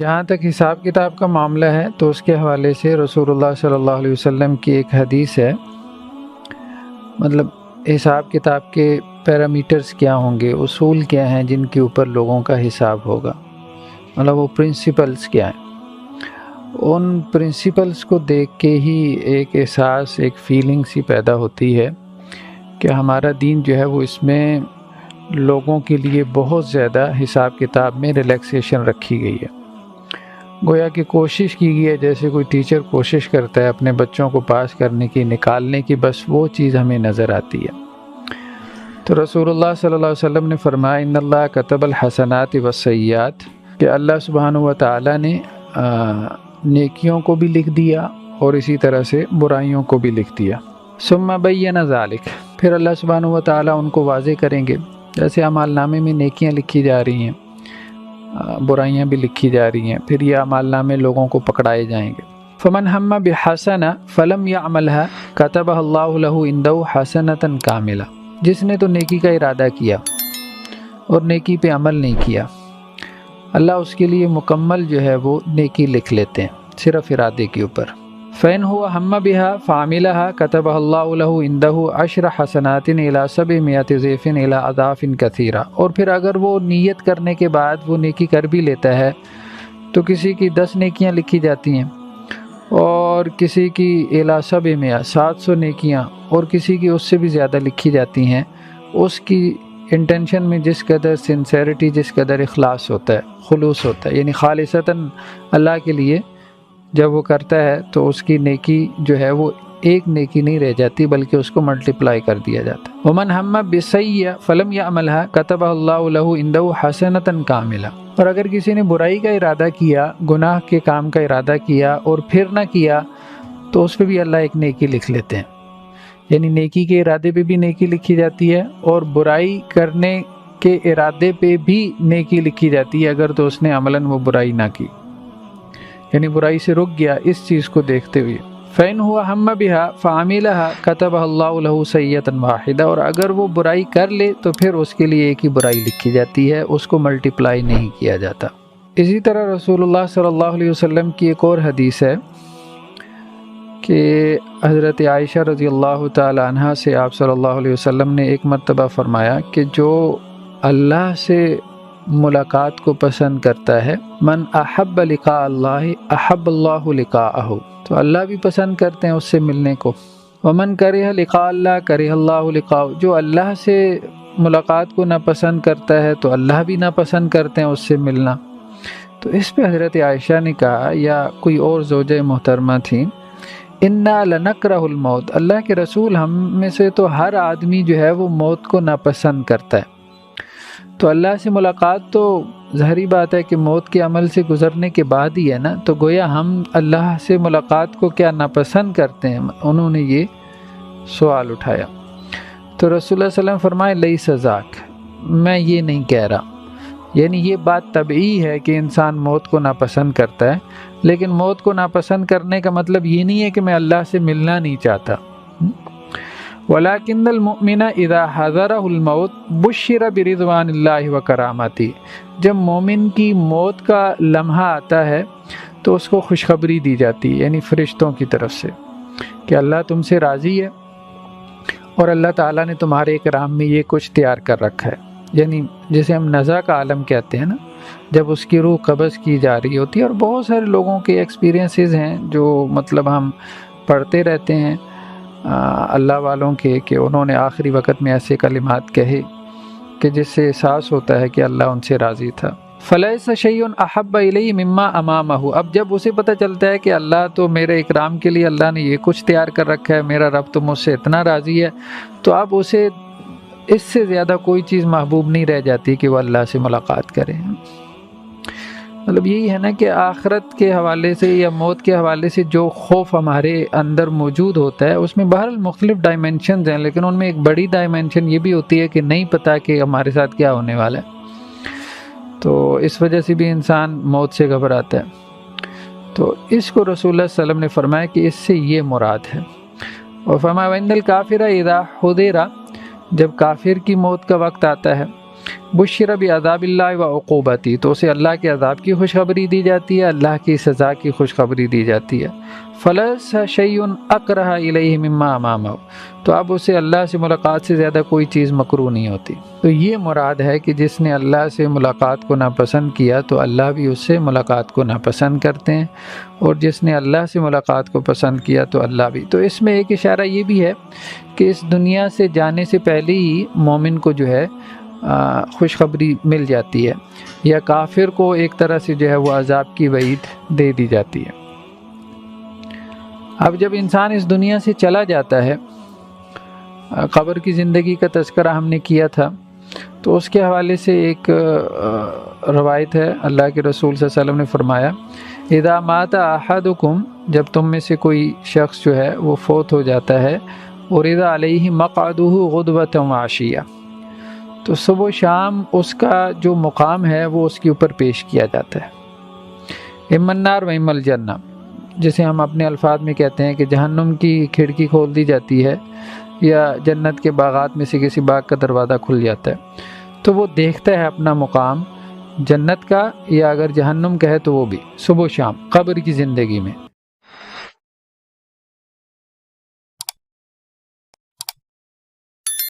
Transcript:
جہاں تک حساب کتاب کا معاملہ ہے تو اس کے حوالے سے رسول اللہ صلی اللہ علیہ وسلم کی ایک حدیث ہے، مطلب حساب کتاب کے پیرامیٹرز کیا ہوں گے، اصول کیا ہیں جن کے اوپر لوگوں کا حساب ہوگا، مطلب وہ پرنسپلز کیا ہیں۔ ان پرنسپلز کو دیکھ کے ہی ایک احساس، ایک فیلنگ سی پیدا ہوتی ہے کہ ہمارا دین جو ہے وہ اس میں لوگوں کے لیے بہت زیادہ حساب کتاب میں ریلیکسیشن رکھی گئی ہے۔ گویا کہ کوشش کی گئی ہے، جیسے کوئی ٹیچر کوشش کرتا ہے اپنے بچوں کو پاس کرنے کی، نکالنے کی، بس وہ چیز ہمیں نظر آتی ہے۔ تو رسول اللہ صلی اللہ علیہ وسلم نے فرمایا ان اللہ کتب الحسنات والسیئات، کہ اللہ سبحانہ و تعالیٰ نے نیکیوں کو بھی لکھ دیا اور اسی طرح سے برائیوں کو بھی لکھ دیا۔ ثم بین ذالک، پھر اللہ سبحانہ و تعالیٰ ان کو واضح کریں گے، جیسے اعمال نامے میں نیکیاں لکھی جا رہی ہیں، برائیاں بھی لکھی جا رہی ہیں، پھر یہ اعمال نامے لوگوں کو پکڑائے جائیں گے۔ فمن ہم بحسنہ فلم یعملھا کتبہ اللہ لہ عنده حسنۃ کاملہ، جس نے تو نیکی کا ارادہ کیا اور نیکی پہ عمل نہیں کیا، اللہ اس کے لیے مکمل جو ہے وہ نیکی لکھ لیتے ہیں صرف ارادے کے اوپر۔ فإن هو هم بها فعملها كتبها الله له عنده 10 حسنات إلى 700 ضعف إلى أضعاف كثيرة، اور پھر اگر وہ نیت کرنے کے بعد وہ نیکی کر بھی لیتا ہے تو کسی کی 10 نیکیاں لکھی جاتی ہیں، اور کسی کی إلى 700 نیکیاں، اور کسی کی اس سے بھی زیادہ لکھی جاتی ہیں۔ اس کی انٹینشن میں جس قدر سنسیریٹی، جس قدر اخلاص ہوتا ہے، خلوص ہوتا ہے، یعنی خالصتاً اللہ کے لیے جب وہ کرتا ہے تو اس کی نیکی جو ہے وہ ایک نیکی نہیں رہ جاتی بلکہ اس کو ملٹیپلائی کر دیا جاتا ہے۔ ومن ہم بسیئۃ فلم یعملھا کتبہ اللہ لہ عنده حسنۃ کاملہ، اور اگر کسی نے برائی کا ارادہ کیا، گناہ کے کام کا ارادہ کیا اور پھر نہ کیا، تو اس پہ بھی اللہ ایک نیکی لکھ لیتے ہیں، یعنی نیکی کے ارادے پہ بھی نیکی لکھی جاتی ہے اور برائی کرنے کے ارادے پہ بھی نیکی لکھی جاتی ہے اگر تو اس نے عملاً وہ برائی نہ کی، یعنی برائی سے رک گیا اس چیز کو دیکھتے ہوئے۔ فَإِنْ هُوَ هَمَّ بِهَا فَعَمِلَهَا كَتَبَهَا اللَّهُ لَهُ سَيِّئَةً وَاحِدَةً، اور اگر وہ برائی کر لے تو پھر اس کے لیے ایک ہی برائی لکھی جاتی ہے، اس کو ملٹیپلائی نہیں کیا جاتا۔ اسی طرح رسول اللہ صلی اللہ علیہ وسلم کی ایک اور حدیث ہے کہ حضرت عائشہ رضی اللہ تعالی عنہ سے آپ صلی اللہ علیہ وسلم نے ایک مرتبہ فرمایا کہ جو اللہ سے ملاقات کو پسند کرتا ہے، من احب لقاء اللہ احب اللہ لقاءہ، تو اللہ بھی پسند کرتے ہیں اس سے ملنے کو۔ ومن کرہ لقاء اللہ کرہ اللہ لقاءہ، جو اللہ سے ملاقات کو ناپسند کرتا ہے تو اللہ بھی ناپسند کرتے ہیں اس سے ملنا۔ تو اس پہ حضرت عائشہ نے کہا، یا کوئی اور زوجہ محترمہ تھیں، انا لنکرہ الموت، اللہ کے رسول ہم میں سے تو ہر آدمی جو ہے وہ موت کو ناپسند کرتا ہے۔ تو اللہ سے ملاقات تو ظاہری بات ہے کہ موت کے عمل سے گزرنے کے بعد ہی ہے نا، تو گویا ہم اللہ سے ملاقات کو کیا ناپسند کرتے ہیں؟ انہوں نے یہ سوال اٹھایا۔ تو رسول اللہ صلی اللہ علیہ وسلم فرمائے لیس ذاک، میں یہ نہیں کہہ رہا، یعنی یہ بات طبعی ہے کہ انسان موت کو ناپسند کرتا ہے، لیکن موت کو ناپسند کرنے کا مطلب یہ نہیں ہے کہ میں اللہ سے ملنا نہیں چاہتا۔ وَلَكِنَّ الْمُؤْمِنَ إِذَا حَضَرَهُ الْمَوْتُ بُشِّرَ بِرِضْوَانِ اللَّهِ وَكَرَامَتِهِ، جب مومن کی موت کا لمحہ آتا ہے تو اس کو خوشخبری دی جاتی ہے، یعنی فرشتوں کی طرف سے، کہ اللہ تم سے راضی ہے اور اللہ تعالیٰ نے تمہارے اکرام میں یہ کچھ تیار کر رکھا ہے، یعنی جسے ہم نزع کا عالم کہتے ہیں نا، جب اس کی روح قبض کی جا رہی ہوتی ہے۔ اور بہت سارے لوگوں کے ایکسپیرینسز ہیں جو مطلب ہم پڑھتے رہتے ہیں اللہ والوں کے، کہ انہوں نے آخری وقت میں ایسے کلمات کہے کہ جس سے احساس ہوتا ہے کہ اللہ ان سے راضی تھا۔ فلیس شیء احب الی مما امامہ، اب جب اسے پتہ چلتا ہے کہ اللہ تو میرے اکرام کے لیے اللہ نے یہ کچھ تیار کر رکھا ہے، میرا رب تو مجھ سے اتنا راضی ہے، تو اب اسے اس سے زیادہ کوئی چیز محبوب نہیں رہ جاتی کہ وہ اللہ سے ملاقات کرے۔ مطلب یہی ہے نا کہ آخرت کے حوالے سے یا موت کے حوالے سے جو خوف ہمارے اندر موجود ہوتا ہے، اس میں بہرحال مختلف ڈائمینشنز ہیں، لیکن ان میں ایک بڑی ڈائمینشن یہ بھی ہوتی ہے کہ نہیں پتہ کہ ہمارے ساتھ کیا ہونے والا ہے، تو اس وجہ سے بھی انسان موت سے گھبراتا ہے۔ تو اس کو رسول اللہ صلی اللہ علیہ وسلم نے فرمایا کہ اس سے یہ مراد ہے۔ اور فرمایا وَإِنَّ الْكَافِرَ إِذَا حُضِرَ، جب کافر کی موت کا وقت آتا ہے، بشر بعذاب اللہ و عقوبتی، تو اسے اللہ کے عذاب کی خوشخبری دی جاتی ہے، اللہ کی سزا کی خوشخبری دی جاتی ہے۔ فلیس شیء اکرہ الیہ مما امامہ، تو اب اسے اللہ سے ملاقات سے زیادہ کوئی چیز مکروہ نہیں ہوتی۔ تو یہ مراد ہے کہ جس نے اللہ سے ملاقات کو ناپسند کیا تو اللہ بھی اس سے ملاقات کو ناپسند کرتے ہیں، اور جس نے اللہ سے ملاقات کو پسند کیا تو اللہ بھی۔ تو اس میں ایک اشارہ یہ بھی ہے کہ اس دنیا سے جانے سے پہلے ہی مومن کو جو ہے خوشخبری مل جاتی ہے، یا کافر کو ایک طرح سے جو ہے وہ عذاب کی وعید دے دی جاتی ہے۔ اب جب انسان اس دنیا سے چلا جاتا ہے، قبر کی زندگی کا تذکرہ ہم نے کیا تھا، تو اس کے حوالے سے ایک روایت ہے، اللہ کے رسول صلی اللہ علیہ وسلم نے فرمایا اذا مات احدکم، جب تم میں سے کوئی شخص جو ہے وہ فوت ہو جاتا ہے، اور اذا علیہ مقعدہ غدوۃ وعشیہ، تو صبح و شام اس کا جو مقام ہے وہ اس کے اوپر پیش کیا جاتا ہے، اما النار و اما الجنہ، جسے ہم اپنے الفاظ میں کہتے ہیں کہ جہنم کی کھڑکی کھول دی جاتی ہے، یا جنت کے باغات میں سے کسی باغ کا دروازہ کھل جاتا ہے، تو وہ دیکھتا ہے اپنا مقام جنت کا، یا اگر جہنم کا ہے تو وہ بھی صبح و شام قبر کی زندگی میں۔